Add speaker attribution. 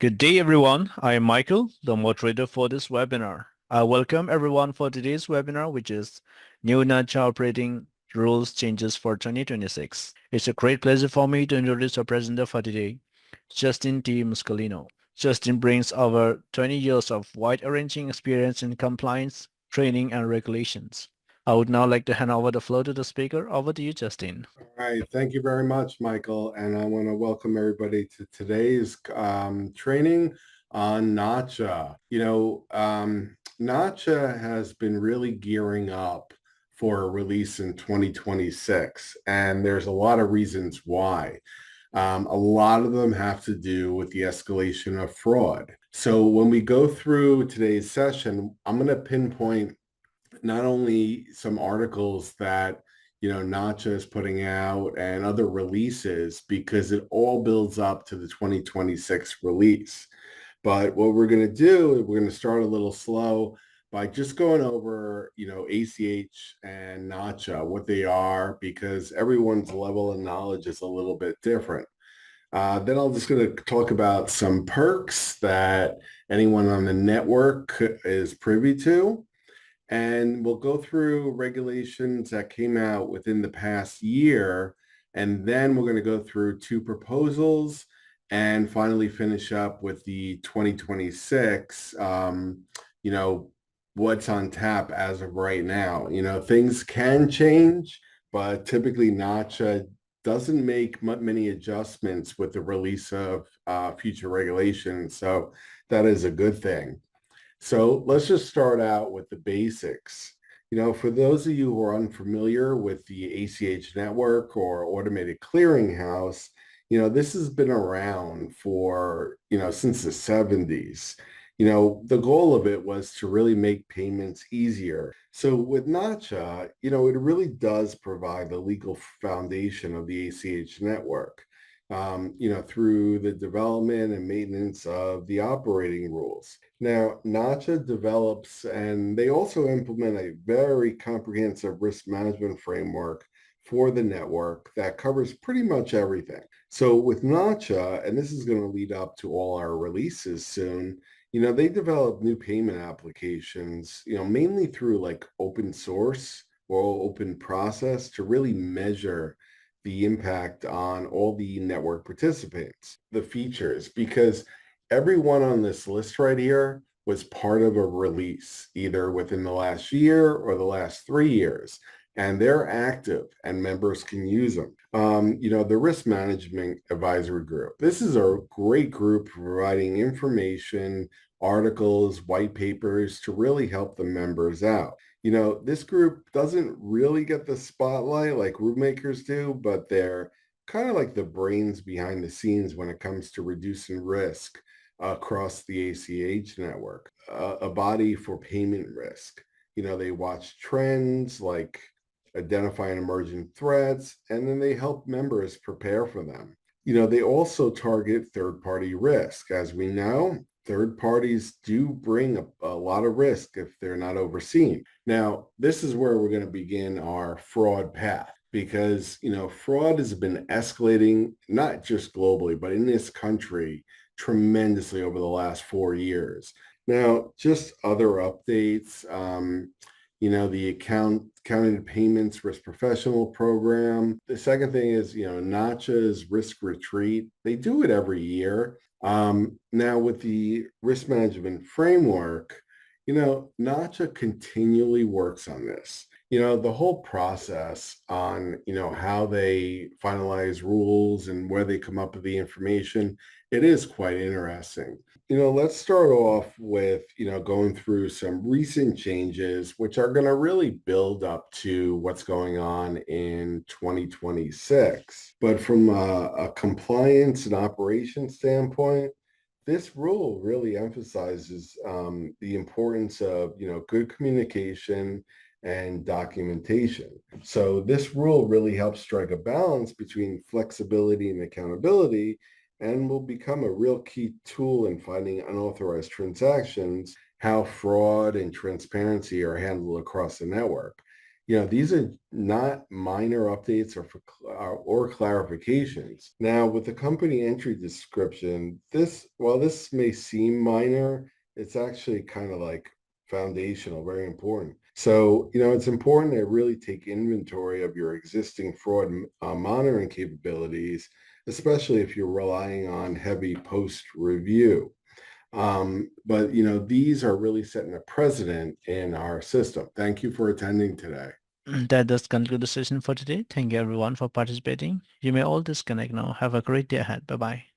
Speaker 1: Good day, everyone. I am Michael, the moderator for this webinar. I welcome everyone for today's webinar, which is New Nacha Operating Rules Changes for 2026. It's a great pleasure for me to introduce our presenter for today, Justin T. Muscolino. Justin brings over 20 years of wide-ranging experience in compliance, training, and regulations. I would now like to hand over the floor to the speaker. Over to you, Justin.
Speaker 2: All right, thank you very much, Michael. And I want to welcome everybody to today's training on Nacha. Nacha has been really gearing up for a release in 2026, and there's a lot of reasons why. A lot of them have to do with the escalation of fraud. So when we go through today's session, I'm going to pinpoint not only some articles that Nacha is putting out and other releases, because it all builds up to the 2026 release. But what we're going to do is we're going to start a little slow by just going over, ACH and Nacha, what they are, because everyone's level of knowledge is a little bit different. Then I'm just going to talk about some perks that anyone on the network is privy to. And we'll go through regulations that came out within the past year. And then we're going to go through two proposals and finally finish up with the 2026, what's on tap as of right now. Things can change, but typically Nacha doesn't make many adjustments with the release of future regulations. So that is a good thing. So let's just start out with the basics. For those of you who are unfamiliar with the ACH network or automated clearinghouse, this has been around for, since the 70s. The goal of it was to really make payments easier. So with Nacha, it really does provide the legal foundation of the ACH network. Through the development and maintenance of the operating rules. Now, Nacha develops and they also implement a very comprehensive risk management framework for the network that covers pretty much everything. So with Nacha, and this is going to lead up to all our releases soon, they develop new payment applications, mainly through like open source or open process to really measure the impact on all the network participants, the features, because everyone on this list right here was part of a release, either within the last year or the last 3 years, and they're active and members can use them. The Risk Management Advisory Group. This is a great group providing information, articles, white papers to really help the members out. This group doesn't really get the spotlight like rule makers do, but they're kind of like the brains behind the scenes when it comes to reducing risk across the ACH network, a body for payment risk. They watch trends like identifying emerging threats, and then they help members prepare for them. They also target third-party risk. As we know, third parties do bring a lot of risk if they're not overseen. Now, this is where we're going to begin our fraud path, because, fraud has been escalating, not just globally, but in this country tremendously over the last 4 years. Now, just other updates, the accounting payments risk professional program. The second thing is, Nacha's risk retreat. They do it every year. Now with the risk management framework, Nacha continually works on this. The whole process on, how they finalize rules and where they come up with the information, it is quite interesting. Let's start off with, going through some recent changes, which are going to really build up to what's going on in 2026. But from a compliance and operations standpoint, this rule really emphasizes the importance of, good communication and documentation. So this rule really helps strike a balance between flexibility and accountability, and will become a real key tool in finding unauthorized transactions, how fraud and transparency are handled across the network. These are not minor updates or clarifications. Now, with the company entry description, while this may seem minor, it's actually kind of like foundational, very important. So, it's important to really take inventory of your existing fraud monitoring capabilities, especially if you're relying on heavy post review. But these are really setting a precedent in our system. Thank you for attending today.
Speaker 1: That does conclude the session for today. Thank you everyone for participating. You may all disconnect now. Have a great day ahead. Bye-bye.